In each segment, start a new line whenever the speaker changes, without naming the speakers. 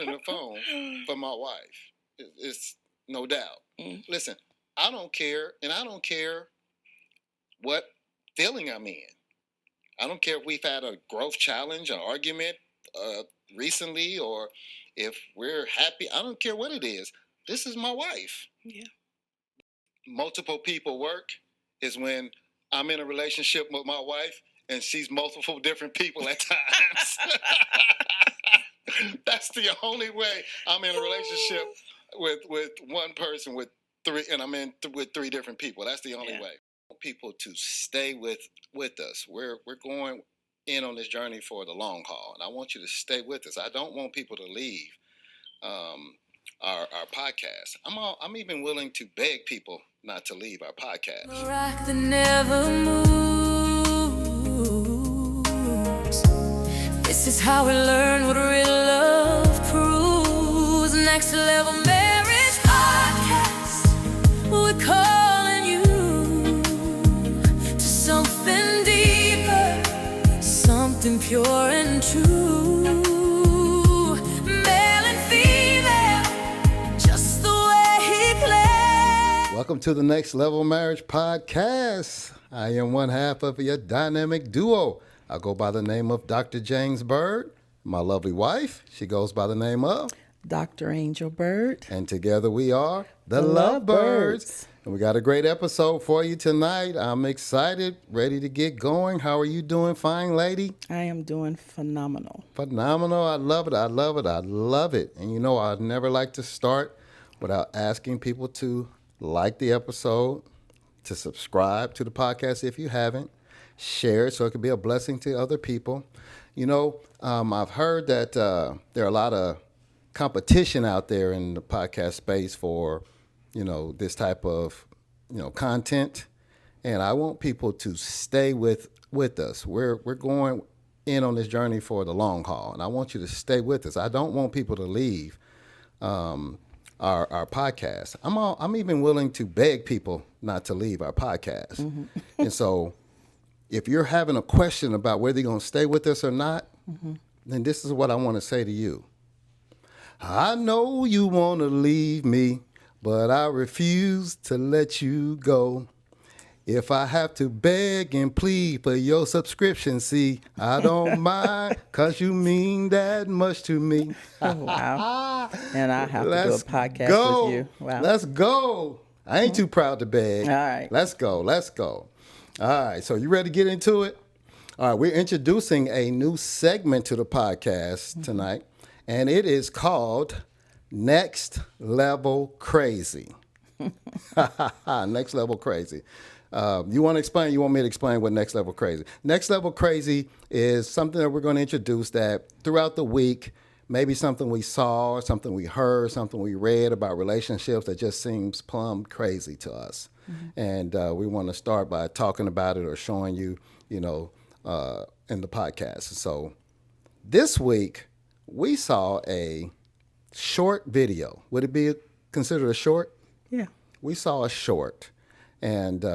answering the phone for my wife. It's no doubt. Listen, I don't care, and I don't care what feeling I'm in. I don't care if we've had a growth challenge, an argument recently, or if we're happy. I don't care what it is. This is my wife.
Yeah.
Multiple people work is when I'm in a relationship with my wife and she's multiple different people at times. That's the only way I'm in a relationship with one person with three, and I'm in with three different people. That's the only way. I want people to stay with us. We're going in on this journey for the long haul, and I want you to stay with us. I don't want people to leave our podcast. I'm even willing to beg people not to leave our podcast.
The rock that never moves. This is how we learn what real love proves. Next Level Marriage Podcast. We're calling you to something deeper, something pure and true. Male and female, just the way he plays.
Welcome to the Next Level Marriage Podcast. I am one half of your dynamic duo. I go by the name of Dr. James Bird. My lovely wife, she goes by the name of
Dr. Angel Bird.
And together we are the Lovebirds. And we got a great episode for you tonight. I'm excited, ready to get going. How are you doing, fine lady?
I am doing phenomenal.
Phenomenal. I love it. I love it. I love it. And you know, I'd never like to start without asking people to like the episode, to subscribe to the podcast if you haven't, share it so it can be a blessing to other people. You know, I've heard that there are a lot of competition out there in the podcast space for, you know, this type of, you know, content. And I want people to stay with us. We're going in on this journey for the long haul, and I want you to stay with us. I don't want people to leave our podcast. I'm even willing to beg people not to leave our podcast. Mm-hmm. And so if you're having a question about whether you're going to stay with us or not, then this is what I want to say to you. I know you want to leave me, but I refuse to let you go. If I have to beg and plead for your subscription, see, I don't mind, because you mean that much to me.
Oh, wow. And I have to do a podcast with you. Wow.
Let's go. I ain't too proud to beg.
All right.
Let's go. All right, so you ready to get into it? All right, we're introducing a new segment to the podcast tonight, and it is called Next Level Crazy. Next Level Crazy. You want to explain? You want me to explain what Next Level Crazy? Next Level Crazy is something that we're going to introduce that throughout the week, maybe something we saw, something we heard, something we read about relationships that just seems plumb crazy to us. Mm-hmm. And we want to start by talking about it or showing you, you know, in the podcast. So this week, we saw a short video. Would it be considered a short?
Yeah.
We saw a short, and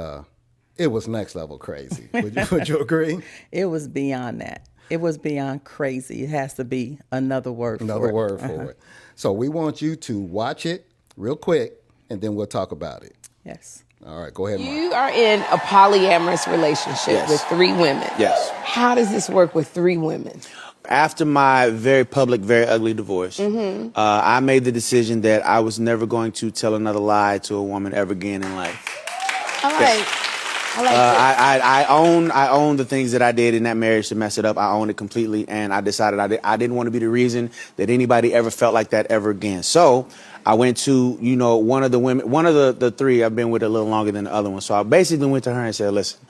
it was next level crazy. Would you agree?
It was beyond that. It was beyond crazy. It has to be another word for it.
So we want you to watch it real quick, and then we'll talk about it.
Yes.
All right, go ahead, Mark.
You are in a polyamorous relationship with three women.
Yes.
How does this work with three women?
After my very public, very ugly divorce, I made the decision that I was never going to tell another lie to a woman ever again in life.
I like
I own the things that I did in that marriage to mess it up. I own it completely, and I decided I didn't want to be the reason that anybody ever felt like that ever again. So I went to, you know, one of the women, one of the three I've been with a little longer than the other one. So I basically went to her and said, listen,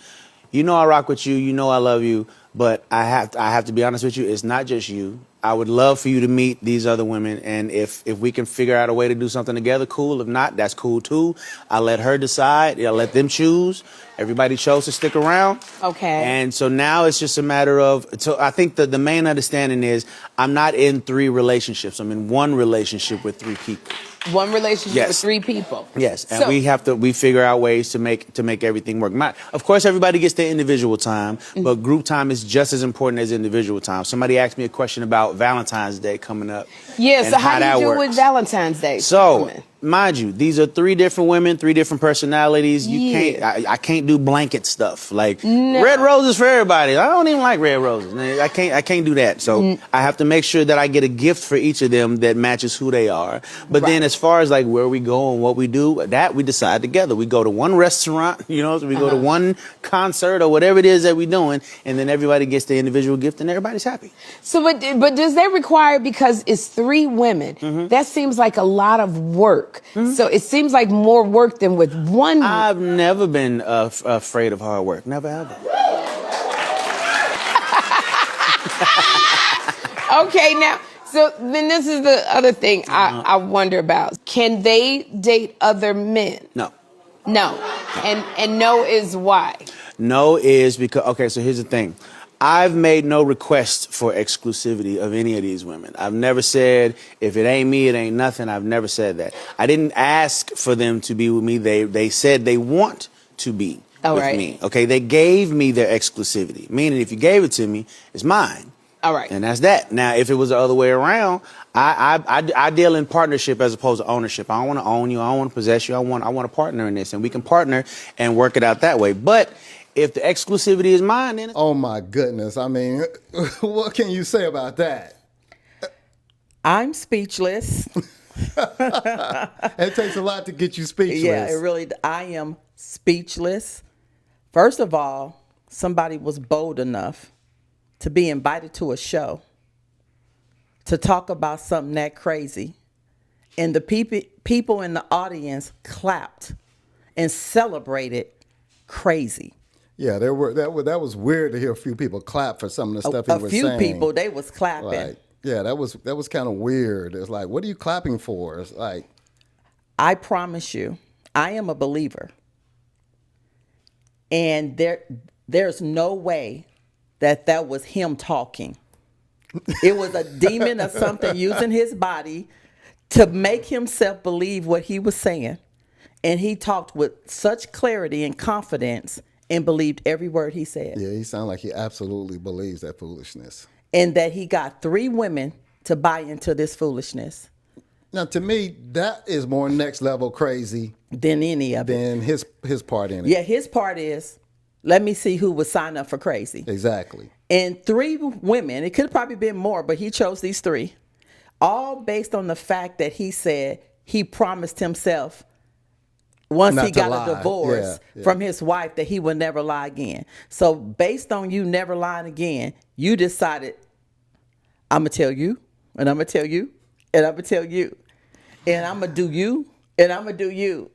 you know I rock with you, you know I love you, but I have to be honest with you, it's not just you. I would love for you to meet these other women, and if we can figure out a way to do something together, cool. If not, that's cool too. I let her decide. I let them choose. Everybody chose to stick around.
Okay.
And so now it's just a matter of, so I think the main understanding is I'm not in three relationships. I'm in one relationship with three people.
One relationship
Yes.
with three people.
Yes, and
So-
we figure out ways to make everything work. Of course, everybody gets their individual time, but group time is just as important as individual time. Somebody asked me a question about about Valentine's Day coming up.
Yeah,
and
so how do
that
you do
works.
with Valentine's Day?
So, mind you, these are 3 different women, 3 different personalities. You can't, I can't do blanket stuff like red roses for everybody. I don't even like red roses. I can't do that. So I have to make sure that I get a gift for each of them that matches who they are. But then as far as like where we go and what we do, that we decide together. We go to one restaurant, so we go to one concert or whatever it is that we're doing, and then everybody gets their individual gift and everybody's happy.
So, but does that require, because it's 3 women, that seems like a lot of work. So it seems like more work than with one.
I've never been afraid of hard work. Never ever.
Okay, now, so then this is the other thing I wonder about. Can they date other men?
No.
No. And no is why?
No is because, okay, so here's the thing. I've made no request for exclusivity of any of these women. I've never said, if it ain't me, it ain't nothing. I've never said that. I didn't ask for them to be with me. They said they want to be with me. Okay, they gave me their exclusivity, meaning if you gave it to me, it's mine.
All right.
And that's that. Now, if it was the other way around, I deal in partnership as opposed to ownership. I don't want to own you. I don't want to possess you. I want a partner in this, and we can partner and work it out that way. But if the exclusivity is mine, then
oh my goodness. I mean, what can you say about that?
I'm speechless.
It takes a lot to get you speechless.
Yeah, it really, I am speechless. First of all, somebody was bold enough to be invited to a show to talk about something that crazy. And the people in the audience clapped and celebrated crazy.
Yeah, that was weird to hear a few people clap for some of the stuff he was saying.
A few people, they was clapping.
Like, yeah, that was kind of weird. It's like, what are you clapping for? It's like,
I promise you, I am a believer. And there's no way that was him talking. It was a demon or something using his body to make himself believe what he was saying. And he talked with such clarity and confidence and believed every word he said.
yeah, he sounded like he absolutely believes that foolishness.
And that he got 3 women to buy into this foolishness.
Now, to me, that is more next level crazy
Than any of it.
than his part in it.
Yeah, his part is, let me see who would sign up for crazy.
Exactly.
And 3 women, it could have probably been more, but he chose these 3, all based on the fact that he said he promised himself once
Not
he
to
got
lie.
a divorce
Yeah.
from his wife that he would never lie again. So based on you never lying again, you decided, I'm going to tell you, and I'm going to tell you, and I'm going to tell you, and I'm going to do you, and I'm going to do you,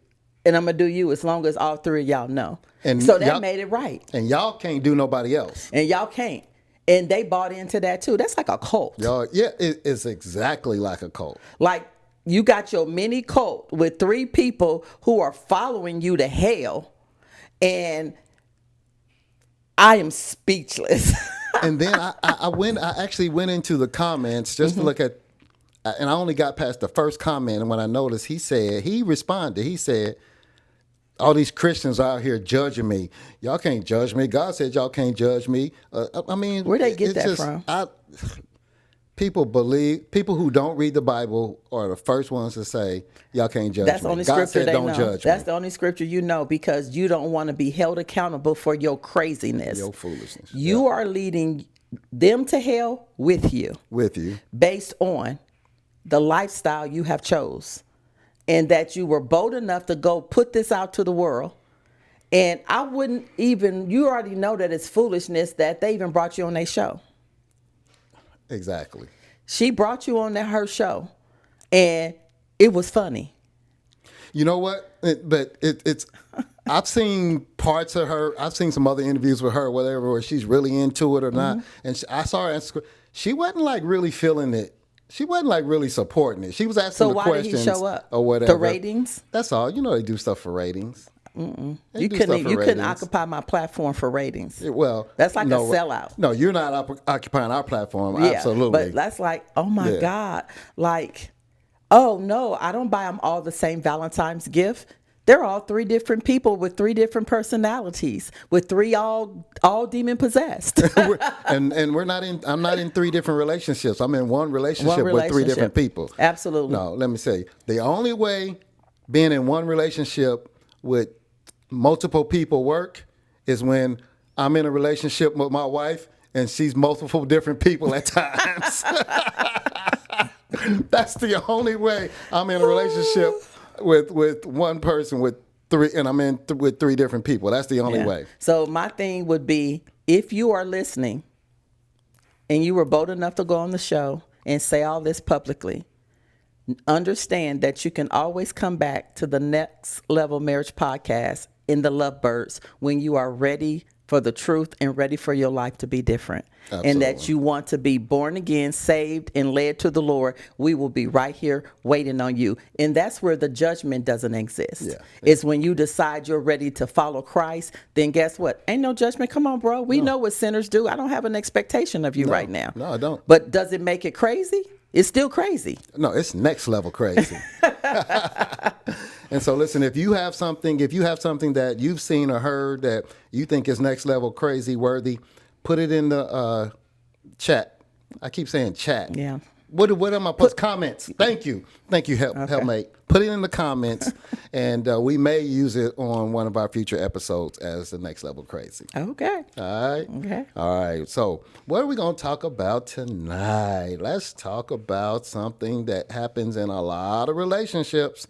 and I'm going to do you as long as all 3 of y'all know.
And
so that
y'all-
made it right.
And y'all can't do nobody else.
And y'all can't. And they bought into that too. That's like a cult.
Y'all, yeah, it's exactly like a cult.
Like you got your mini cult with 3 people who are following you to hell. And I am speechless.
And then I actually went into the comments just to look at, and I only got past the first comment. And when I noticed, he responded, he said, all these Christians out here judging me. Y'all can't judge me. God said y'all can't judge me. I mean,
Where'd they get
it's
that from?
People who don't read the Bible are the first ones to say, y'all can't judge
That's
me.
the only
God
scripture
said
they
don't
know.
judge
That's
me.
the only scripture you know because you don't want to be held accountable for your craziness.
Your foolishness.
You are leading them to hell with you.
With you.
Based on the lifestyle you have chose. And that you were bold enough to go put this out to the world. And I wouldn't even, you already know that it's foolishness that they even brought you on their show.
Exactly.
She brought you on her show. And it was funny.
You know what? It's I've seen parts of her. I've seen some other interviews with her, whatever, where she's really into it or not. And I saw her. She wasn't like really feeling it. She wasn't like really supporting it. She was asking the
So why
questions
did he show up?
or whatever.
The ratings?
That's all. You know they do stuff for ratings.
You couldn't occupy my platform for ratings.
Well,
that's like
no,
a sellout.
No, you're not occupying our platform.
Yeah,
Absolutely.
But that's like, oh my God. Like, oh no, I don't buy them all the same Valentine's gift. They're all three different people with three different personalities, with three all demon possessed.
and we're not in. I'm not in three different relationships. I'm in one relationship with three different people.
Absolutely.
No, let me say the only way being in one relationship with multiple people work is when I'm in a relationship with my wife and she's multiple different people at times. That's the only way I'm in a relationship with one person with three, and I'm in with three different people. That's the only way.
So my thing would be, if you are listening and you were bold enough to go on the show and say all this publicly, understand that you can always come back to the Next Level Marriage Podcast in the Lovebirds when you are ready for the truth and ready for your life to be different. And that you want to be born again, saved, and led to the Lord. We will be right here waiting on you. And that's where the judgment doesn't exist.
Yeah.
It's when you decide you're ready to follow Christ, then guess what? Ain't no judgment. Come on, bro. We know what sinners do. I don't have an expectation of you right now.
No, I don't.
But does it make it crazy? It's still crazy.
No, it's next level crazy. And so listen, if you have something that you've seen or heard that you think is next level crazy worthy, put it in the chat. I keep saying chat.
Yeah.
What am I put comments? Thank you, helpmate. Put it in the comments, and we may use it on one of our future episodes as the next level crazy.
Okay.
All right.
Okay.
All right. So, what are we going to talk about tonight? Let's talk about something that happens in a lot of relationships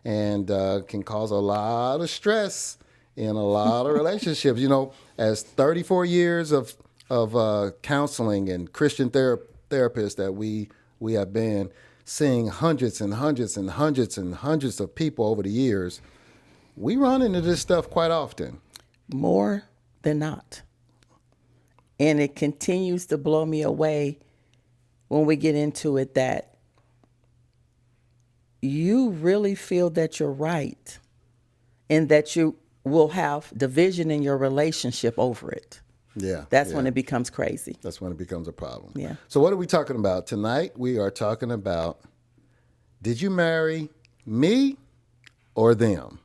and can cause a lot of stress in a lot of relationships. You know, as 34 years of counseling and Christian therapists that we have been seeing hundreds and hundreds and hundreds and hundreds of people over the years, we run into this stuff quite often.
More than not. And it continues to blow me away when we get into it that you really feel that you're right and that you will have division in your relationship over it.
Yeah.
That's when it becomes crazy.
That's when it becomes a problem.
Yeah.
So what are we talking about? Tonight we are talking about, did you marry me or them?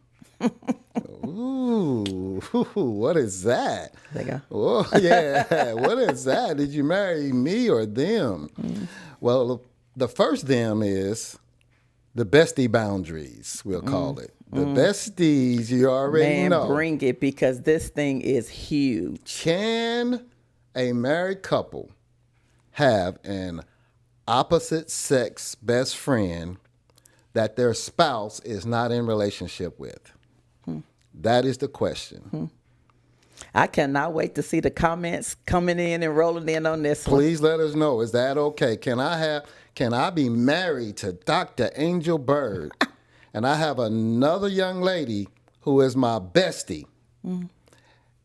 Ooh, what is that?
There you go.
Oh, yeah. What is that? Did you marry me or them? Well, the first them is the bestie boundaries, we'll call it. The besties, you already know.
Bring it, because this thing is huge.
Can a married couple have an opposite sex best friend that their spouse is not in relationship with? That is the question.
I cannot wait to see the comments coming in and rolling in on this one.
Please let us know. Is that okay? Can I be married to Dr. Angel Bird and I have another young lady who is my bestie?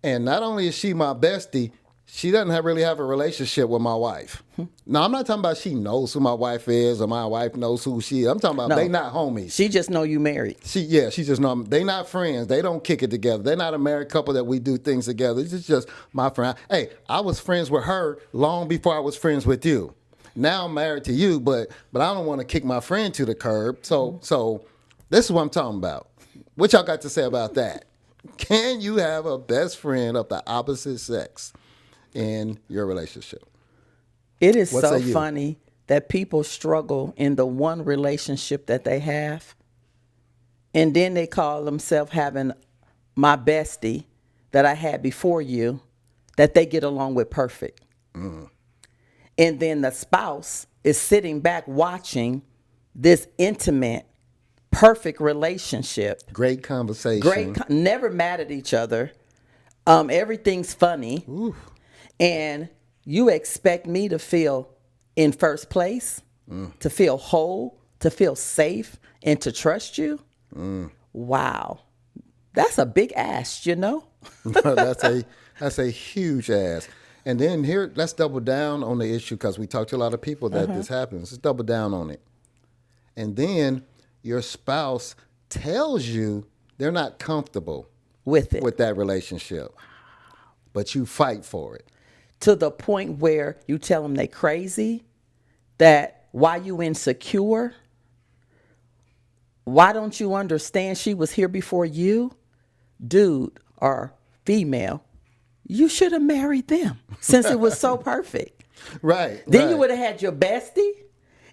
And not only is she my bestie, she doesn't really have a relationship with my wife. Now, I'm not talking about she knows who my wife is or my wife knows who she is. I'm talking about they not homies.
She just know you married.
She just know they not friends. They don't kick it together. They're not a married couple that we do things together. It's just my friend. Hey, I was friends with her long before I was friends with you. Now I'm married to you, but I don't want to kick my friend to the curb. So this is what I'm talking about. What y'all got to say about that? Can you have a best friend of the opposite sex in your relationship?
It is
What
so
say you?
funny that people struggle in the one relationship that they have, and then they call themselves having my bestie that I had before you, that they get along with perfect. And then the spouse is sitting back watching this intimate, perfect relationship.
Great conversation.
Never mad at each other. Everything's funny. And you expect me to feel in first place, to feel whole, to feel safe, and to trust you? Wow. That's a big ask, you know?
That's a huge ask. And then here, let's double down on the issue, because we talked to a lot of people that this happens. Let's double down on it. And then your spouse tells you they're not comfortable
With it.
with that relationship, but you fight for it.
To the point where you tell them they crazy, that why you insecure, why don't you understand she was here before you? Dude or female, you should have married them since it was so perfect.
Right.
Then
right.
you would have had your bestie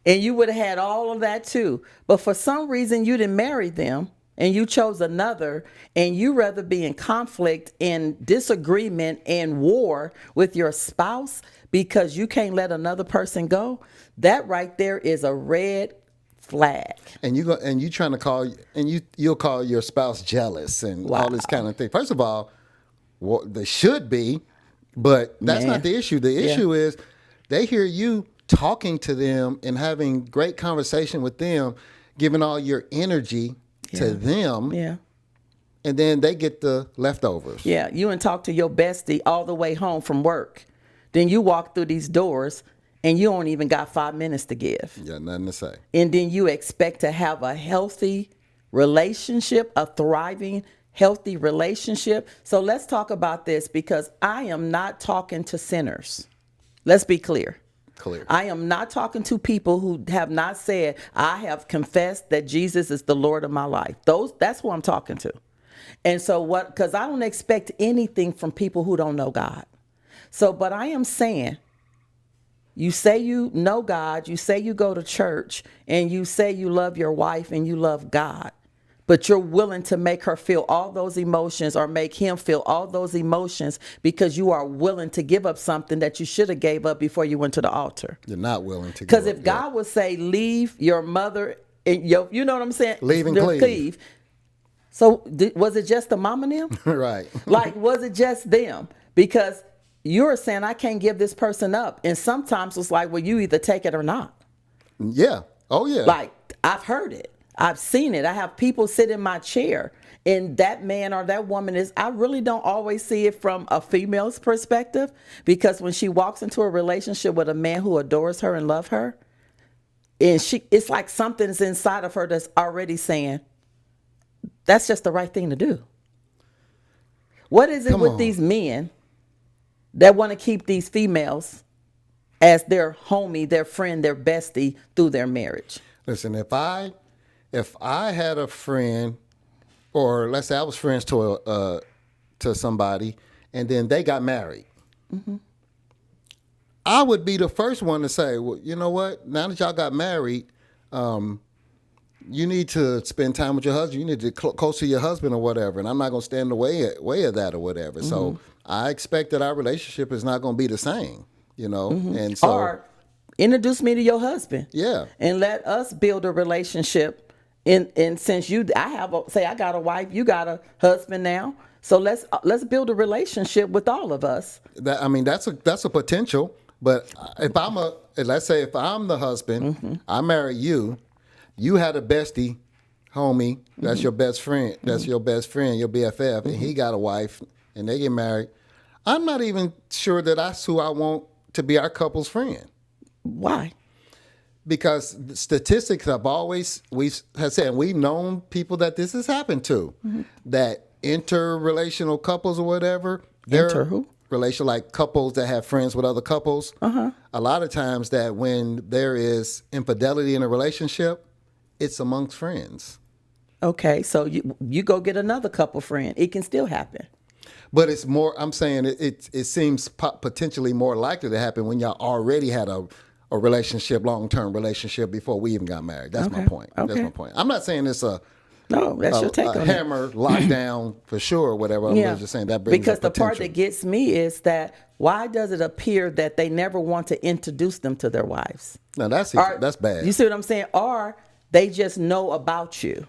and you would have had all of that too. But for some reason, you didn't marry them and you chose another, and you rather be in conflict and disagreement and war with your spouse because you can't let another person go. That right there is a red flag.
And you trying to call, and you'll call your spouse jealous and all this kind of thing. First of all, they should be, but that's
Man.
not the issue. The
Yeah.
issue is they hear you talking to them and having great conversation with them, giving all your energy to them,
Yeah.
and then they get the leftovers.
Yeah, you and talk to your bestie all the way home from work. Then you walk through these doors and you don't even got 5 minutes to give.
Yeah, nothing to say.
And then you expect to have a healthy relationship, a thriving, healthy relationship. So let's talk about this, because I am not talking to sinners. Let's be clear. I am not talking to people who have not said, I have confessed that Jesus is the Lord of my life. That's who I'm talking to. And so because I don't expect anything from people who don't know God. So, but I am saying, you say you know God, you say you go to church, and you say you love your wife and you love God, but you're willing to make her feel all those emotions or make him feel all those emotions because you are willing to give up something that you should have gave up before you went to the altar.
You're not willing to.
Because if God would say, leave your mother, and you know what I'm saying?
Leave and cleave.
So was it just the mom and them?
Right.
Like, was it just them? Because you're saying, I can't give this person up. And sometimes it's like, well, you either take it or not.
Yeah. Oh, yeah.
Like, I've heard it. I've seen it. I have people sit in my chair, and that man or that woman I really don't always see it from a female's perspective, because when she walks into a relationship with a man who adores her and loves her, and it's like something's inside of her that's already saying, that's just the right thing to do. What is it with these men that want to keep these females as their homie, their friend, their bestie through their marriage?
Listen, if I had a friend, or let's say I was friends to somebody, and then they got married, I would be the first one to say, well, you know what? Now that y'all got married, you need to spend time with your husband. You need to close to your husband or whatever. And I'm not going to stand in the way of that or whatever. So I expect that our relationship is not going to be the same, you know. And so,
Or introduce me to your husband.
Yeah.
And let us build a relationship. And since I got a wife, you got a husband now. So let's build a relationship with all of us.
That's a potential. But let's say if I'm the husband, I marry you, you had a bestie, homie, that's your best friend, that's your best friend, your BFF, and he got a wife and they get married. I'm not even sure that that's who I want to be our couple's friend.
Why?
Because statistics we've known people that this has happened to, that interrelational couples or whatever.
Inter who?
Like couples that have friends with other couples. A lot of times that when there is infidelity in a relationship, it's amongst friends.
Okay, so you go get another couple friend. It can still happen.
But it's more, I'm saying it seems potentially more likely to happen when y'all already had a relationship, long-term relationship before we even got married. That's my point.
Okay.
That's my point. I'm not saying it's
that's your take on it.
hammer lockdown for sure or whatever. I'm just saying that brings
because
up
the part
potential.
that gets me is that why does it appear that they never want to introduce them to their wives?
No, that's bad.
You see what I'm saying? Or they just know about you.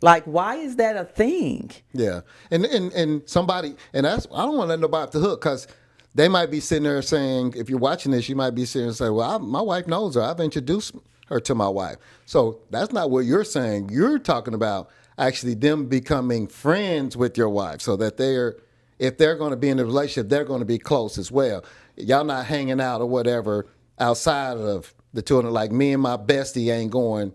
Like, why is that a thing?
Yeah, and somebody, and I don't want to let nobody off the hook, because they might be sitting there saying, if you're watching this, you might be sitting there and say, well, my wife knows her. I've introduced her to my wife. So that's not what you're saying. You're talking about actually them becoming friends with your wife, so that if they're going to be in a relationship, they're going to be close as well. Y'all not hanging out or whatever outside of the two of them. Like me and my bestie ain't going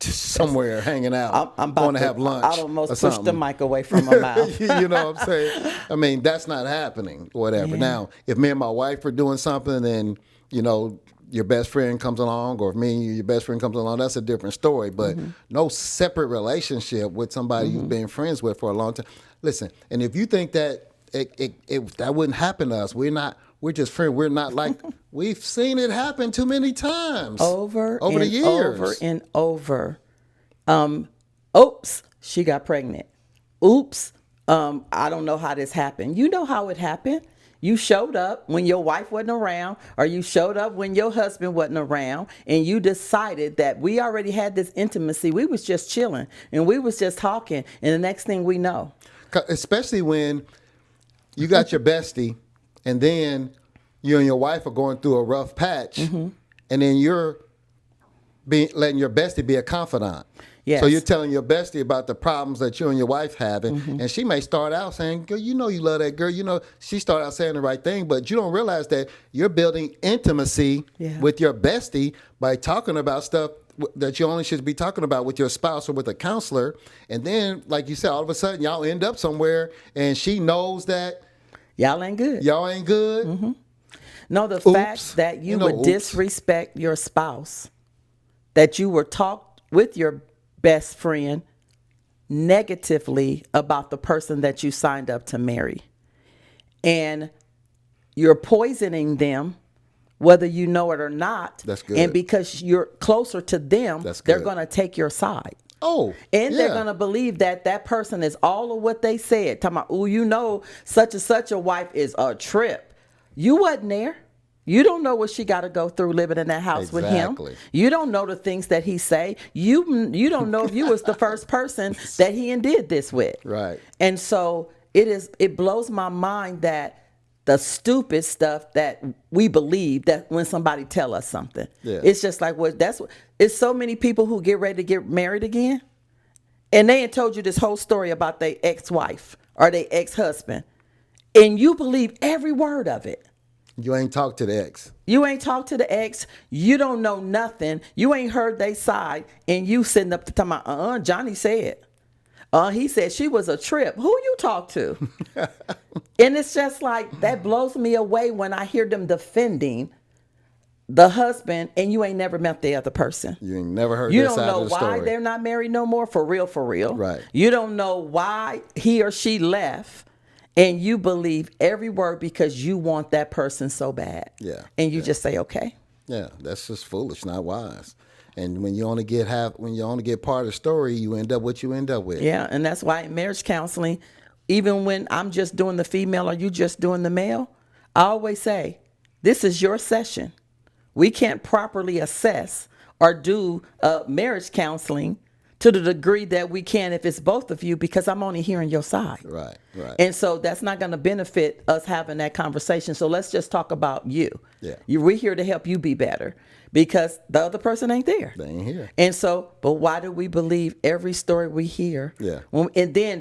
to somewhere hanging out.
I'm
going to have lunch.
I almost
or
pushed the mic away from my mouth.
You know what I'm saying? That's not happening, whatever.
Yeah.
Now, if me and my wife are doing something and, your best friend comes along, or if me and you, your best friend comes along, that's a different story. But no separate relationship with somebody you've been friends with for a long time. Listen, and if you think that that wouldn't happen to us, we're just friends. We're not like, we've seen it happen too many times
over
the
and
years.
over and over. Oops, she got pregnant. Oops, I don't know how this happened. You know how it happened. You showed up when your wife wasn't around, or you showed up when your husband wasn't around, and you decided that we already had this intimacy. We was just chilling, and we was just talking, and the next thing we know.
Especially when you got your bestie, and then you and your wife are going through a rough patch, and then you're letting your bestie be a confidant.
Yes.
So you're telling your bestie about the problems that you and your wife having, and she may start out saying, "Girl, you know you love that girl." You know, she started out saying the right thing, but you don't realize that you're building intimacy with your bestie by talking about stuff that you only should be talking about with your spouse or with a counselor. And then, like you said, all of a sudden y'all end up somewhere, and she knows that
Y'all ain't good.
y'all ain't good.
No, the
Oops.
fact that you
You know,
would
oops.
disrespect your spouse, that you were talked with your best friend negatively about the person that you signed up to marry. And you're poisoning them, whether you know it or not.
That's good.
And because you're closer to them,
That's
they're
good.
going to take your side.
Oh,
And they're
yeah.
going to believe that that person is all of what they said. Talking about, oh, you know, such and such a wife is a trip. You wasn't there. You don't know what she got to go through living in that house with him.
Exactly.
You don't know the things that he say. You don't know if you was the first person that he did this with.
Right.
And so it blows my mind that the stupid stuff that we believe that when somebody tell us something.
Yeah.
It's just like, well, it's so many people who get ready to get married again, and they had told you this whole story about their ex-wife or their ex-husband, and you believe every word of it.
You ain't talked to the ex.
You ain't talked to the ex. You don't know nothing. You ain't heard they side, and you sitting up to talking about, Johnny said. He said she was a trip. Who you talk to? And it's just like, that blows me away when I hear them defending the husband, and you ain't never met the other person.
You ain't never heard
You
this
don't
side
know
of the
why
story.
they're not married no more, for real, for real.
Right.
You don't know why he or she left, and you believe every word because you want that person so bad.
Yeah,
And you just say, okay.
Yeah, that's just foolish, not wise. And when you only get part of the story, you end up what you end up with.
Yeah, and that's why in marriage counseling, even when I'm just doing the female or you just doing the male, I always say, this is your session. We can't properly assess or do marriage counseling to the degree that we can if it's both of you, because I'm only hearing your side.
Right.
And so that's not going to benefit us having that conversation. So let's just talk about you.
Yeah.
We're here to help you be better, because the other person ain't there.
They ain't here.
And so, but why do we believe every story we hear?
Yeah.
And then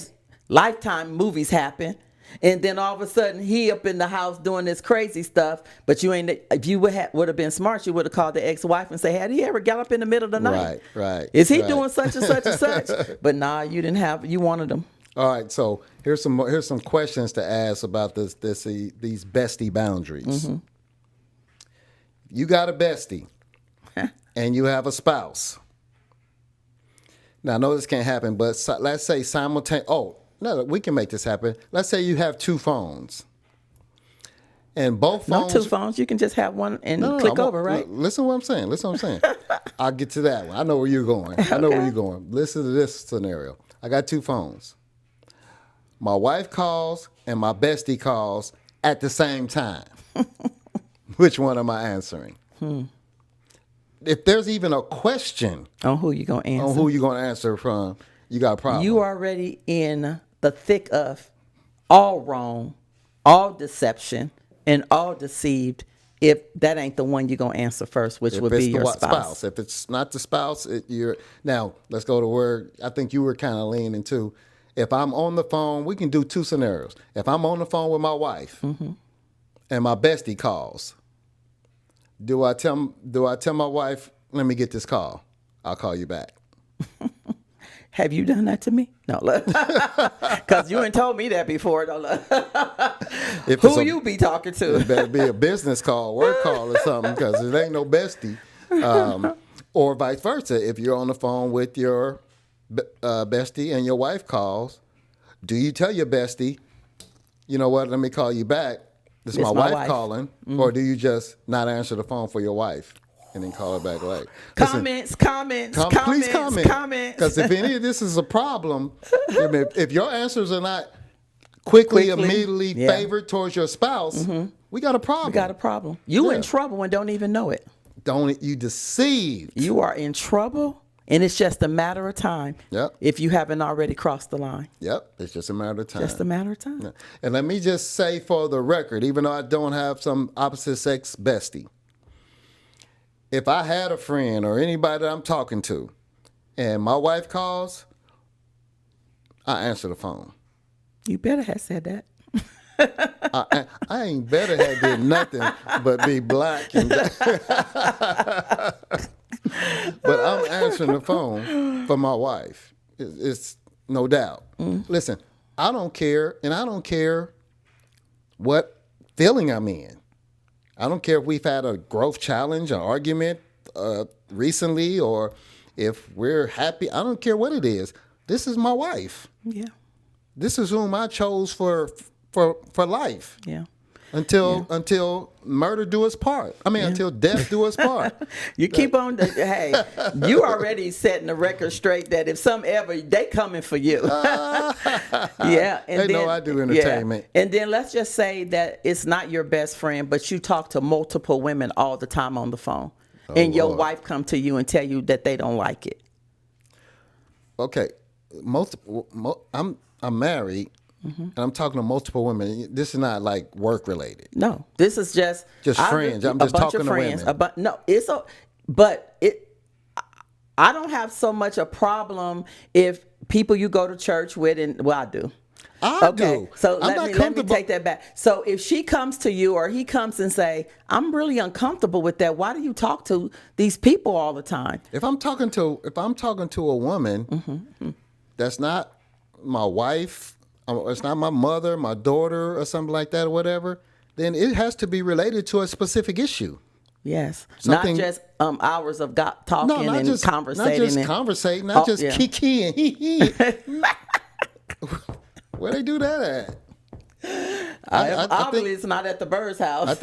Lifetime movies happen, and then all of a sudden he up in the house doing this crazy stuff. But you ain't. If you would have been smart, you would have called the ex-wife and say, "Had he ever got up in the middle of the night?
Right.
Is he
right.
doing such and such and such?" But nah, you didn't have. You wanted them.
All right, so here's some questions to ask about these bestie boundaries.
Mm-hmm.
You got a bestie, and you have a spouse. Now, I know this can't happen, but let's say simultaneously. Oh, no, we can make this happen. Let's say you have two phones, and both
Not
phones.
two phones. You can just have one and
No,
click
I'm-
over, right?
Listen to what I'm saying. I'll get to that one. I know where you're going. Listen to this scenario. I got two phones. My wife calls and my bestie calls at the same time. Which one am I answering? If there's even a question
On who you gonna answer?
on who you're going to answer from, you got a problem.
You already in the thick of all wrong, all deception, and all deceived. If that ain't the one you're gonna answer first, which
If
would
it's
be
the
your spouse.
If it's not the spouse, you're now. Let's go to where I think you were kind of leaning to. If I'm on the phone, we can do two scenarios. If I'm on the phone with my wife and my bestie calls, do I tell my wife, "Let me get this call. I'll call you back"?
Have you done that to me? No, look. Because you ain't told me that before. No, look.
If
Who you be talking
It
to?
better be a business call, work call, or something, because it ain't no bestie. Or vice versa. If you're on the phone with your bestie and your wife calls, do you tell your bestie, you know what, let me call you back. This is
It's
my
my
wife
wife.
calling. Or do you just not answer the phone for your wife and then call her back later? Listen,
Comments.
please comment. Because if any of this is a problem, I mean, if your answers are not quickly, immediately
yeah.
favored towards your spouse, we got a problem.
We got a problem. You
Yeah.
in trouble and don't even know it.
Don't you deceived.
You are in trouble, and it's just a matter of time.
Yep.
If you haven't already crossed the line,
Yep, it's just a matter of time.
just a matter of time.
Yeah. And let me just say for the record, even though I don't have some opposite sex bestie, if I had a friend or anybody that I'm talking to and my wife calls, I answer the phone.
You better have said that.
I ain't better have did nothing but be black. But I'm answering the phone for my wife. It's no doubt. Listen, I don't care, and I don't care what feeling I'm in. I don't care if we've had a growth challenge, an argument recently, or if we're happy. I don't care what it is. This is my wife.
Yeah.
This is whom I chose for life.
Yeah.
Until murder do us part. I mean, until death do us part.
You keep on. Hey, you already setting the record straight that if some ever they coming for you. Yeah, and
They know I do entertainment.
Yeah. And then let's just say that it's not your best friend, but you talk to multiple women all the time on the phone, and your
Lord.
wife come to you and tell you that they don't like it.
Okay, I'm married, and I'm talking to multiple women. This is not like work related.
No, this is just
friends. I'm just talking to women.
I don't have so much a problem if people you go to church with, and well, I do.
I do.
So
I'm
let
not
me
comfortable-
take that back. So if she comes to you or he comes and say, "I'm really uncomfortable with that. Why do you talk to these people all the time?"
If I'm talking to a woman that's not my wife, it's not my mother, my daughter, or something like that, or whatever, then it has to be related to a specific issue.
Yes,
Something-
not just hours of talking
No, not
and
just
conversating.
not just
and-
conversating, not just
yeah.
kiki and hee hee. Where they do that at? I
Obviously,
think
it's not at the Bird's house.
I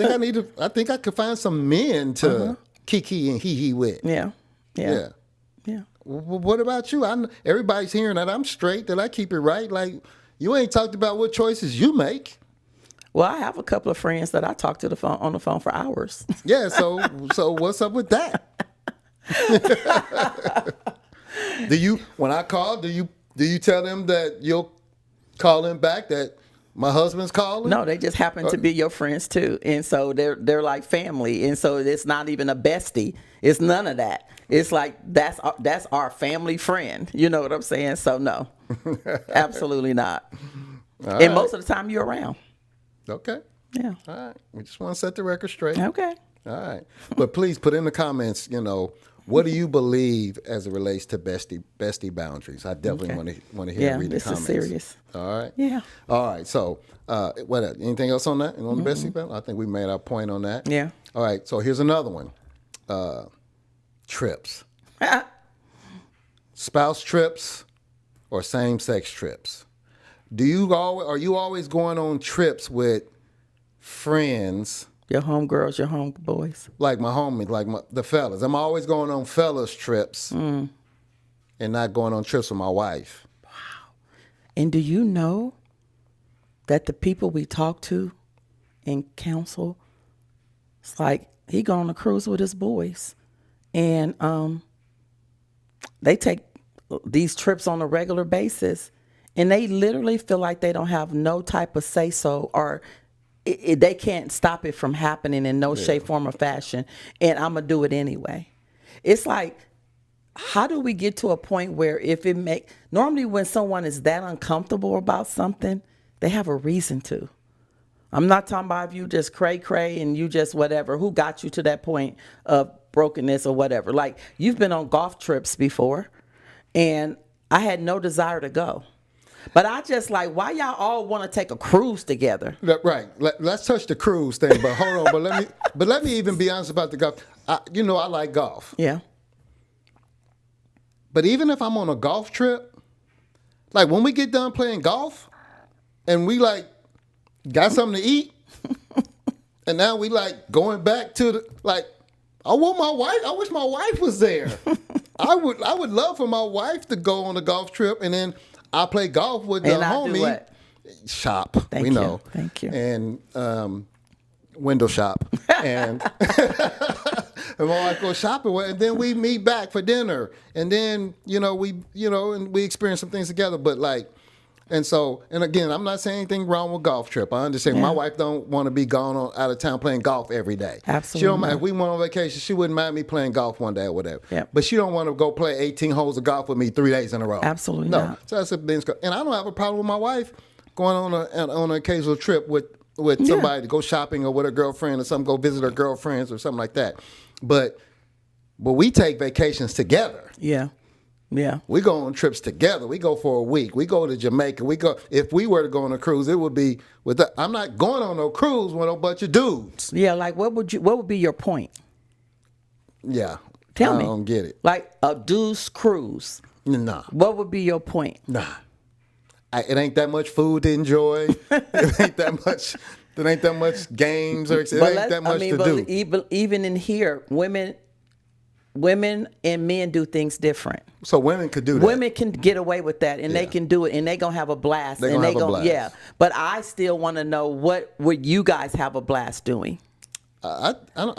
think I could find some men to kiki and hee hee with.
Yeah.
Yeah.
Yeah.
What about you? Everybody's hearing that I'm straight, that I keep it right. Like, you ain't talked about what choices you make.
Well, I have a couple of friends that I talk to on the phone for hours.
Yeah, so what's up with that? When I call, do you tell them that you'll call them back that my husband's calling?
No, they just happen to be your friends too, and so they're like family, and so it's not even a bestie. It's none of that. It's like that's our family friend. You know what I'm saying? So no, absolutely not. And most of the time you're around.
Okay.
Yeah.
All right. We just want to set the record straight.
Okay.
All right. But please put in the comments, what do you believe as it relates to bestie boundaries? I definitely want to hear
Yeah,
read the
this is
comments.
serious.
All right.
Yeah.
All right. So, what else? Anything else on that? On the bestie boundary? I think we made our point on that.
Yeah.
All right. So here's another one. Trips. Spouse trips or same-sex trips. Are you always going on trips with friends?
Your homegirls, your homeboys.
Like my homies, like the fellas. I'm always going on fellas trips and not going on trips with my wife.
And do you know that the people we talk to in counsel, it's like he go on a cruise with his boys, and they take these trips on a regular basis, and they literally feel like they don't have no type of say so, or they can't stop it from happening in no shape, form, or fashion, and I'm gonna do it anyway. It's like, how do we get to a point where normally when someone is that uncomfortable about something, they have a reason to. I'm not talking about if you just cray and you just whatever. Who got you to that point of brokenness or whatever? Like, you've been on golf trips before, and I had no desire to go. But I just like, why y'all all want to take a cruise together?
Right. Let's touch the cruise thing, but hold on. But let me even be honest about the golf. I like golf.
Yeah.
But even if I'm on a golf trip, like when we get done playing golf, and we like got something to eat, and now we like going back to the like. I wish my wife was there. I would love for my wife to go on a golf trip, and then I play golf with the
And I do
homie.
what?
Shop.
Thank
we
you.
know.
Thank you.
And window shop. And and my wife goes shopping with, and then we meet back for dinner, and then we experience some things together. But like. And so, and again, I'm not saying anything wrong with golf trip. I understand.
Yeah.
My wife don't want to be gone out of town playing golf every day.
Absolutely
She don't mind.
not.
If we went on vacation, she wouldn't mind me playing golf one day or whatever.
Yeah.
But she don't want to go play 18 holes of golf with me 3 days in a row.
Absolutely
no.
not.
So that's a business. And I don't have a problem with my wife going on an occasional trip with somebody to go shopping or with her girlfriend or something, go visit her girlfriends or something like that. But we take vacations together.
Yeah. Yeah.
We go on trips together. We go for a week. We go to Jamaica. If we were to go on a cruise, it would be I'm not going on no cruise with a bunch of dudes.
Yeah. Like, what would be your point?
Yeah.
Tell
I
me.
don't get it.
Like a dude's cruise.
Nah.
What would be your point?
Nah. It ain't that much food to enjoy. It ain't that much. There ain't that much games or it ain't that much to do.
Even in here, women and men do things different.
So women could do that.
Women can get away with that, and they can do it, and they gonna have a blast.
They
and
gonna have a blast.
Yeah. But I still want to know, what would you guys have a blast doing?
I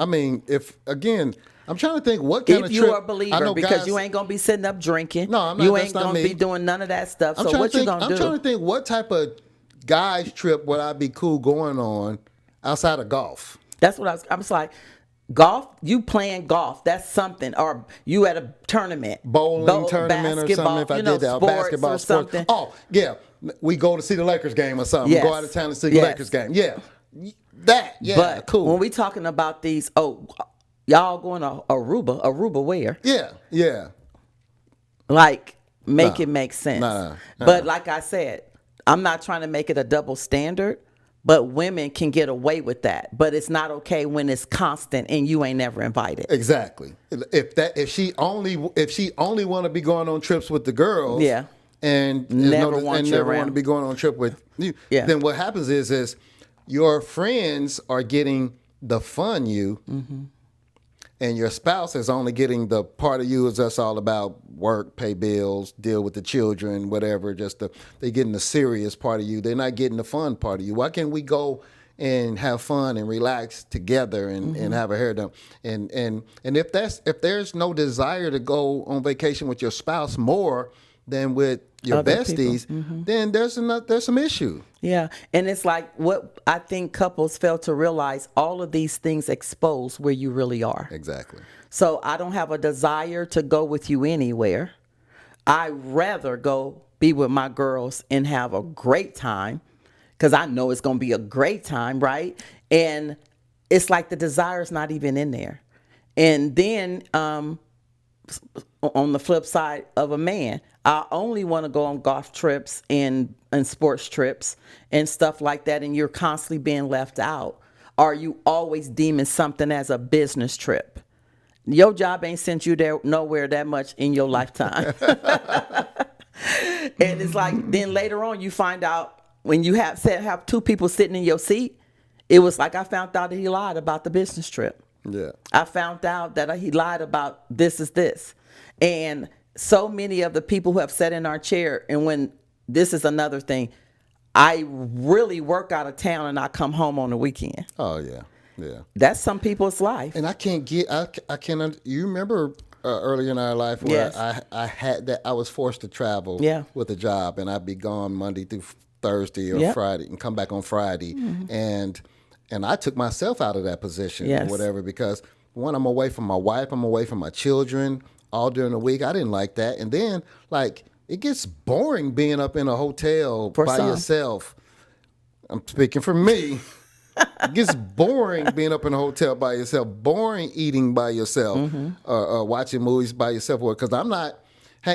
mean, if again, I'm trying to think what kind
If
of
you
trip.
are a
I
believer,
know
because
guys-
you ain't gonna be sitting up drinking.
No, I'm not.
You
That's
ain't
not
gonna
me.
be doing none of that stuff.
I'm
So
trying
what
to
you
think,
gonna do?
I'm trying to think what type of guys trip would I be cool going on outside of golf?
That's what I was like. Golf, you playing golf, that's something. Or you at a tournament.
Bowling tournament or something if I did that. Or
sports
basketball
or
sports.
something.
Oh, yeah. We go to see the Lakers game or something.
Yes.
Go out of town to see the
Yes.
Lakers game. Yeah. Yeah,
But
cool.
when we talking about these, y'all going to Aruba where?
Yeah.
Like, make it make sense.
Nah.
But like I said, I'm not trying to make it a double standard, but women can get away with that. But it's not okay when it's constant and you ain't never invited.
Exactly. If she only want to be going on trips with the girls,
Yeah.
and
Never want you
never
around.
want to be going on a trip with you,
Yeah.
then what happens is your friends are getting the fun you, and your spouse is only getting the part of you is just all about work, pay bills, deal with the children, whatever. They're getting the serious part of you. They're not getting the fun part of you. Why can't we go and have fun and relax together and have a hair done? And if there's no desire to go on vacation with your spouse more than with your
Other
besties, then there's some issue.
Yeah. And it's like what I think couples fail to realize, all of these things expose where you really are.
Exactly.
So I don't have a desire to go with you anywhere. I rather go be with my girls and have a great time, because I know it's going to be a great time, right? And it's like the desire is not even in there. And then on the flip side of a man, I only want to go on golf trips and sports trips and stuff like that, and you're constantly being left out. Are you always deeming something as a business trip? Your job ain't sent you there nowhere that much in your lifetime. And it's like, then later on you find out, when you have two people sitting in your seat, it was like I found out that he lied about the business trip.
Yeah.
I found out that he lied about this is this. And so many of the people who have sat in our chair, and when this is another thing, I really work out of town and I come home on the weekend.
Oh yeah. Yeah.
That's some people's life.
And I can't you remember earlier in our life where
Yes.
I was forced to travel
Yeah.
with a job, and I'd be gone Monday through Thursday or
Yep.
Friday and come back on Friday. And I took myself out of that position
Yes.
or whatever, because one, I'm away from my wife, I'm away from my children all during the week. I didn't like that. And then like it gets boring being up in a hotel
For
by
some.
yourself. I'm speaking for me. It gets boring being up in a hotel by yourself, boring eating by yourself, or watching movies by yourself. Because I'm not,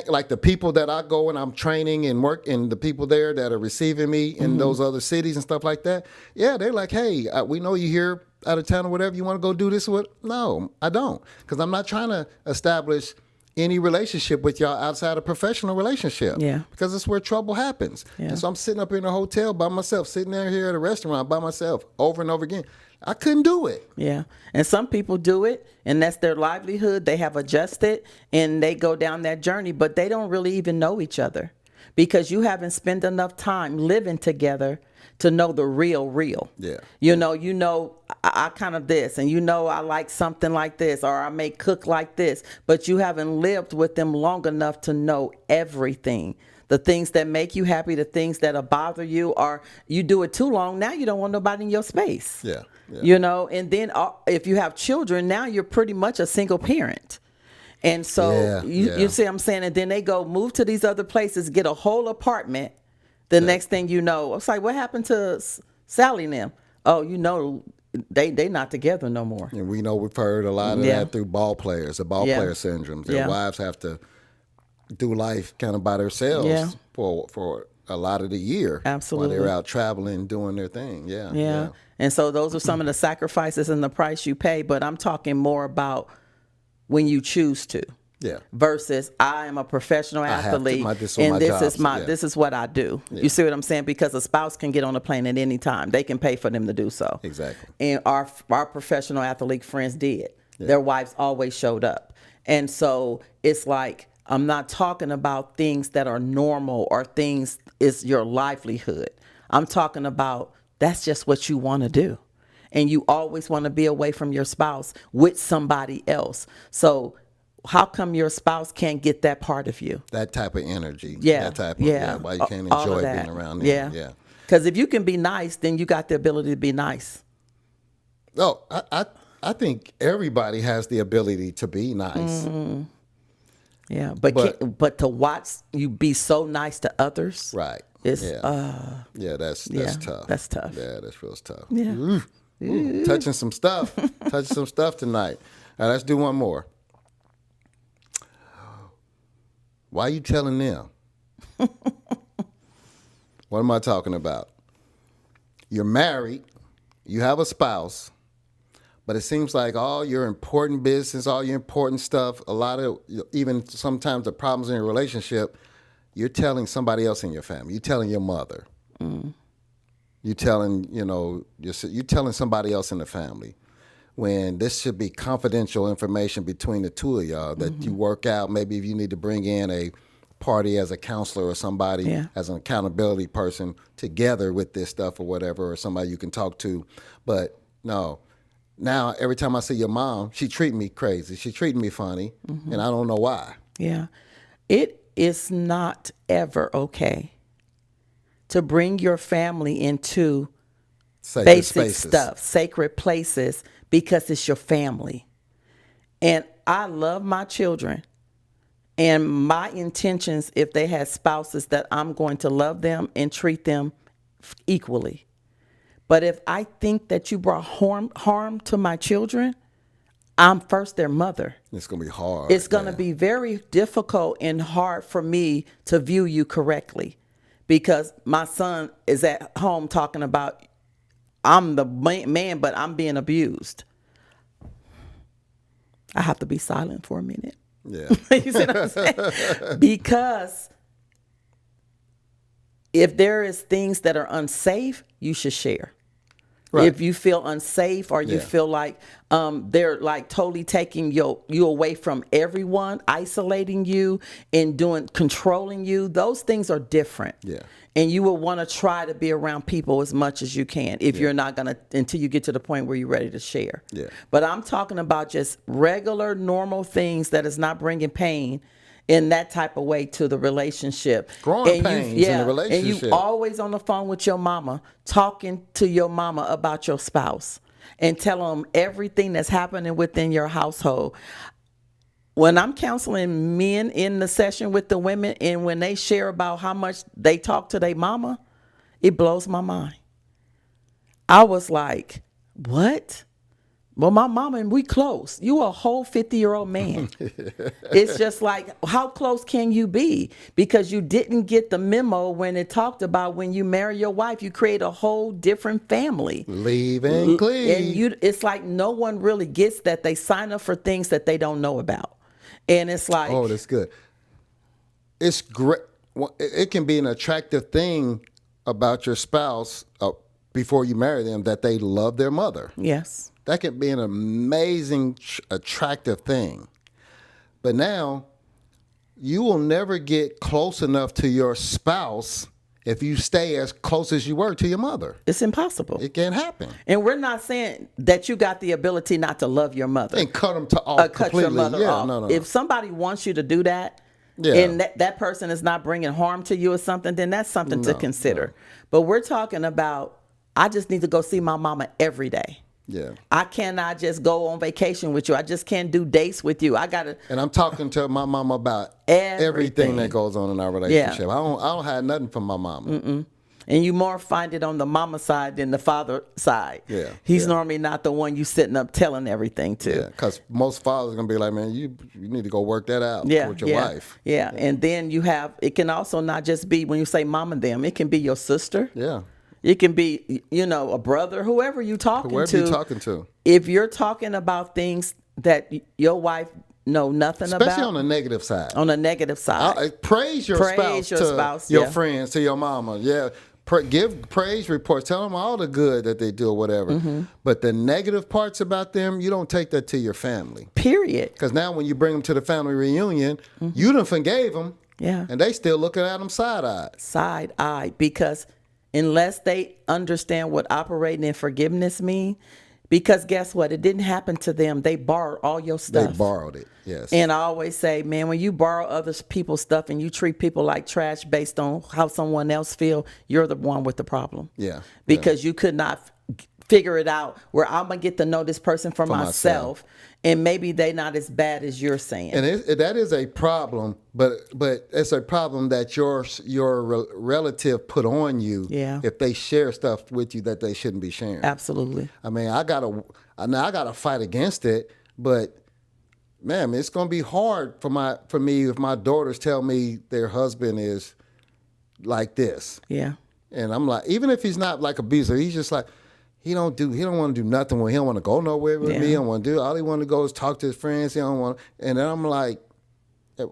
like the people that I go and I'm training and work, and the people there that are receiving me in those other cities and stuff like that, yeah, they're like, hey, we know you here out of town or whatever. You want to go do this? What? No, I don't, because I'm not trying to establish any relationship with y'all outside a professional relationship.
Yeah.
Because it's where trouble happens.
Yeah.
And so I'm sitting up in a hotel by myself, sitting there here at a restaurant by myself over and over again. I couldn't do it.
Yeah. And some people do it, and that's their livelihood. They have adjusted and they go down that journey, but they don't really even know each other because you haven't spent enough time living together to know the real.
Yeah.
You know, I kind of this, and I like something like this, or I may cook like this, but you haven't lived with them long enough to know everything. The things that make you happy, the things that bother you, or you do it too long, now you don't want nobody in your space.
Yeah.
And then if you have children, now you're pretty much a single parent. And so you see what I'm saying? And then they go move to these other places, get a whole apartment. The next thing you know, it's like, what happened to Sally and them? Oh, they not together no more.
And we know we've heard a lot of that through ball players, the ball player syndromes. Their wives have to do life kind of by themselves for a lot of the year.
Absolutely.
While they're out traveling, doing their thing. Yeah.
And so those are some of the sacrifices and the price you pay. But I'm talking more about when you choose to.
Yeah.
Versus I am a professional athlete and this is what I do. You see what I'm saying? Because a spouse can get on a plane at any time. They can pay for them to do so.
Exactly.
And our professional athlete friends did. Yeah. Their wives always showed up. And so it's like, I'm not talking about things that are normal or things is your livelihood. I'm talking about that's just what you want to do. And you always want to be away from your spouse with somebody else. How come your spouse can't get that part of you?
That type of energy.
Yeah.
That type of, why you can't enjoy being around them.
Yeah. Because if you can be nice, then you got the ability to be nice.
Oh, I think everybody has the ability to be nice.
Mm-hmm. Yeah. But to watch you be so nice to others.
Right.
It's,
that's tough.
That's tough.
Yeah, that's real tough.
Yeah.
Ooh, touching some stuff. Touching some stuff tonight. All right, let's do one more. Why are you telling them? What am I talking about? You're married, you have a spouse, but it seems like all your important business, all your important stuff, a lot of, even sometimes the problems in your relationship, you're telling somebody else in your family. You're telling your mother. Mm. You're telling, you're telling somebody else in the family. When this should be confidential information between the two of y'all that you work out. Maybe if you need to bring in a party as a counselor or somebody as an accountability person together with this stuff or whatever, or somebody you can talk to. But no, now every time I see your mom, she treating me crazy. She treating me funny, and I don't know why.
Yeah. It is not ever okay to bring your family into basic stuff, sacred places, because it's your family. And I love my children. And my intentions, if they had spouses, that I'm going to love them and treat them equally. But if I think that you brought harm to my children, I'm first their mother.
It's going to be hard.
It's going to be very difficult and hard for me to view you correctly. Because my son is at home talking about, I'm the man, but I'm being abused. I have to be silent for a minute.
Yeah.
You see what I'm saying? Because if there is things that are unsafe, you should share. Right. If you feel unsafe or you feel like they're like totally taking you away from everyone, isolating you and controlling you, those things are different.
Yeah.
And you will want to try to be around people as much as you can if you're not going to, until you get to the point where you're ready to share.
Yeah.
But I'm talking about just regular, normal things that is not bringing pain in that type of way to the relationship.
Growing pains in the relationship.
And you always on the phone with your mama, talking to your mama about your spouse and tell them everything that's happening within your household. When I'm counseling men in the session with the women, and when they share about how much they talk to their mama, it blows my mind. I was like, what? Well, my mama and we close. You a whole 50-year-old man. It's just like, how close can you be? Because you didn't get the memo when it talked about when you marry your wife, you create a whole different family.
Leave and cleave.
And it's like no one really gets that. They sign up for things that they don't know about. And it's like,
Oh, that's good. It's great. It can be an attractive thing about your spouse before you marry them that they love their mother.
yes.
That can be an amazing, attractive thing. But now, you will never get close enough to your spouse if you stay as close as you were to your mother.
It's impossible.
It can't happen.
And we're not saying that you got the ability not to love your mother.
And cut them off
Cut
completely.
your mother off.
No.
If somebody wants you to do that,
Yeah.
and that person is not bringing harm to you or something, then that's something to consider. But we're talking about, I just need to go see my mama every day.
Yeah.
I cannot just go on vacation with you. I just can't do dates with you. I gotta.
And I'm talking to my mama about
Everything.
everything that goes on in our relationship. I don't have nothing from my mama.
And you more find it on the mama side than the father side.
Yeah,
He's
yeah.
normally not the one you sitting up telling everything to.
Yeah, because most fathers are gonna be like, man, you need to go work that out
Yeah,
with your
yeah,
wife.
yeah. And then you have, it can also not just be when you say mom and them, it can be your sister.
Yeah.
It can be, a brother, whoever you talking
Whoever
to.
you're talking to.
If you're talking about things that your wife know nothing
Especially
about.
on the negative side.
On the negative side.
Praise your
Praise
spouse
your
to
spouse,
your
yeah.
friends, to your mama. Yeah. Give praise reports. Tell them all the good that they do or whatever.
Mm-hmm.
But the negative parts about them, you don't take that to your family.
Period.
Because now when you bring them to the family reunion, you done forgave them.
Yeah.
And they still looking at them side-eyed.
Side-eyed. Because unless they understand what operating in forgiveness mean, because guess what? It didn't happen to them. They borrowed all your stuff.
They borrowed it, yes.
And I always say, man, when you borrow other people's stuff and you treat people like trash based on how someone else feel, you're the one with the problem.
Yeah,
Because you could not figure it out where I'm going to get to know this person for myself. And maybe they not as bad as you're saying.
And that is a problem, but it's a problem that your relative put on you
Yeah.
if they share stuff with you that they shouldn't be sharing.
Absolutely.
I mean, I gotta fight against it, but man, it's gonna be hard for me if my daughters tell me their husband is like this.
Yeah.
And I'm like, even if he's not like abusive, he's just like, he don't want to do nothing with. He don't want to go nowhere with me. He don't want to do. All he want to go is talk to his friends. He don't want. And then I'm like,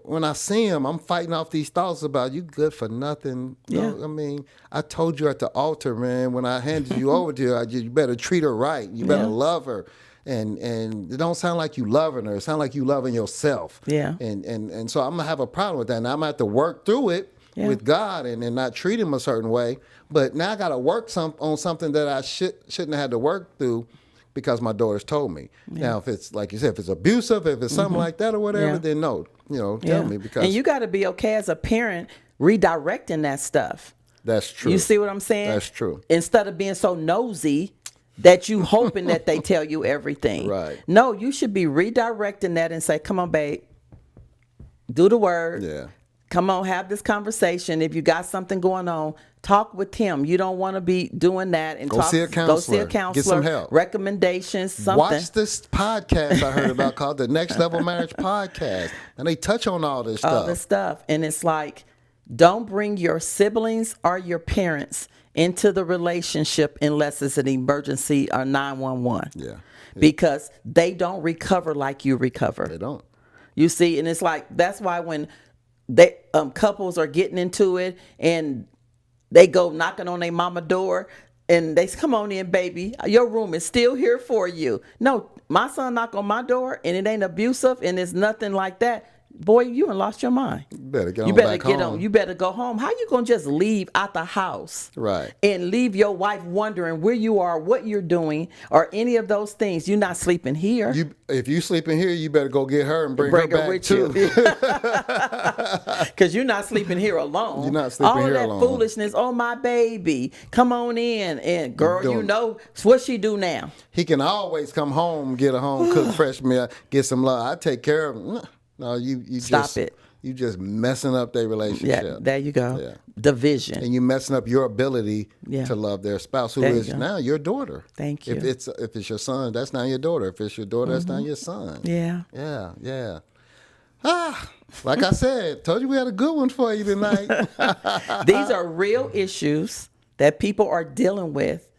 when I see him, I'm fighting off these thoughts about you good for nothing.
Yeah.
No, I mean, I told you at the altar, man, when I handed you over to her, you better treat her right. You better love her. And it don't sound like you loving her. It sound like you loving yourself.
Yeah.
And so I'm gonna have a problem with that. And I'm gonna have to work through it with God and not treat him a certain way. But now I got to work on something that I shouldn't have had to work through because my daughters told me. Now, if it's like you said, if it's abusive, if it's something like that or whatever, then no, tell me because
And you got to be okay as a parent redirecting that stuff.
that's true.
You see what I'm saying?
That's true.
Instead of being so nosy that you hoping that they tell you everything.
Right.
No, you should be redirecting that and say, come on, babe, do the word.
Yeah.
Come on, have this conversation. If you got something going on, talk with him. You don't want to be doing that and
Go
talk.
see a
Go see a
counselor.
counselor.
Get some help.
Recommendations. Something.
Watch this podcast I heard about called the Next Level Marriage Podcast, and they touch on all this stuff.
All this stuff, and it's like, don't bring your siblings or your parents into the relationship unless it's an emergency or 911.
Yeah.
Because they don't recover like you recover.
They don't.
You see, and it's like, that's why when couples are getting into it and they go knocking on their mama door and they say, come on in, baby, your room is still here for you. No, my son knock on my door and it ain't abusive and it's nothing like that. Boy, you done lost your mind.
You better get
You
on
better
back
get
home.
on. You better go home. How you gonna just leave out the house,
Right.
and leave your wife wondering where you are, what you're doing, or any of those things? You're not sleeping here.
If you sleeping here, you better go get her and bring her back
with
too.
you, because you're not sleeping here alone.
You're not sleeping
All
here
of that
alone.
foolishness. Oh, my baby, come on in, and girl,
Doing-
you know what she do now.
He can always come home, get a home cooked fresh meal, get some love. I take care of him. No, you
Stop
just
it.
you just messing up their relationship.
Yeah, there you go.
Yeah.
Division.
And you messing up your ability
Yeah.
to love their spouse, who
There you
is
go.
now your daughter.
Thank
If
you.
it's your son, that's now your daughter. If it's your daughter, that's now your son.
Yeah.
Yeah, yeah. Like I said, told you we had a good one for you tonight.
These are real issues that people are dealing with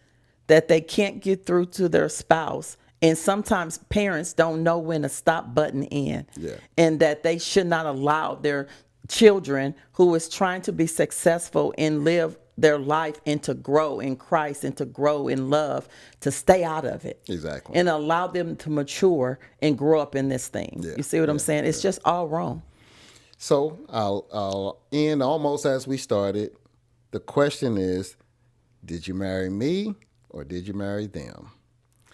that they can't get through to their spouse. And sometimes parents don't know when to stop button in.
Yeah.
And that they should not allow their children who is trying to be successful and live their life and to grow in Christ and to grow in love to stay out of it.
Exactly.
And allow them to mature and grow up in this thing.
Yeah,
You see what I'm saying? It's just all wrong.
So I'll end almost as we started. The question is, did you marry me or did you marry them?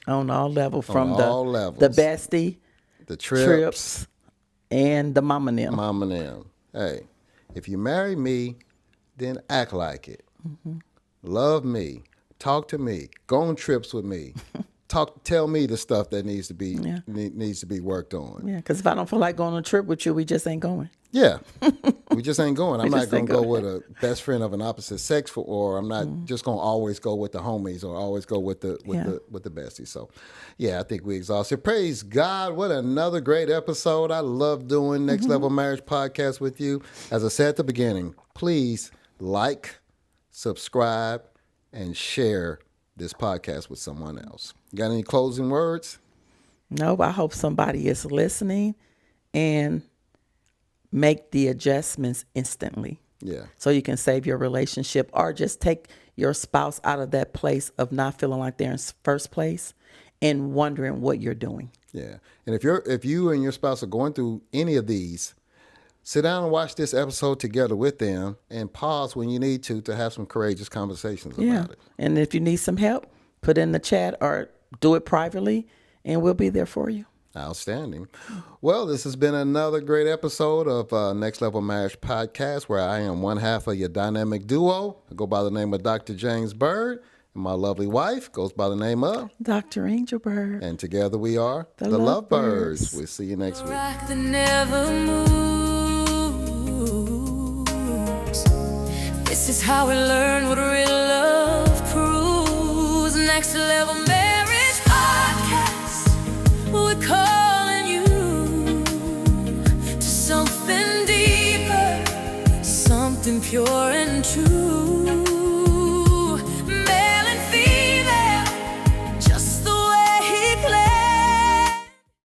On all levels, from
all levels.
the bestie,
The trips,
trips, and the mama and them.
mom and them. Hey, if you marry me, then act like it.
Mm-hmm.
Love me. Talk to me. Go on trips with me. Tell me the stuff that needs to be needs to be worked on.
Yeah, because if I don't feel like going on a trip with you, we just ain't going.
Yeah. We just ain't going. I'm not
just
going
ain't
to go
going.
with a best friend of an opposite sex or I'm not just going to always go with the homies or always go with the besties. So, yeah, I think we exhausted. Praise God. What another great episode. I love doing Next Level Marriage Podcast with you. As I said at the beginning, please like, subscribe, and share this podcast with someone else. Got any closing words?
No, I hope somebody is listening and make the adjustments instantly.
Yeah.
So you can save your relationship or just take your spouse out of that place of not feeling like they're in first place and wondering what you're doing.
Yeah. And if you and your spouse are going through any of these, sit down and watch this episode together with them and pause when you need to have some courageous conversations about it.
And if you need some help, put in the chat or do it privately and we'll be there for you.
Outstanding. Well, this has been another great episode of Next Level Marriage Podcast, where I am one half of your dynamic duo. I go by the name of Dr. James Bird, and my lovely wife goes by the name of
Dr. Angelbird.
and together we are
The
the
Lovebirds.
Lovebirds. We'll see you next week.
rock that never moves. This is how we learn what real love proves. Next Level Marriage Podcast. We're calling you to something deeper, something pure and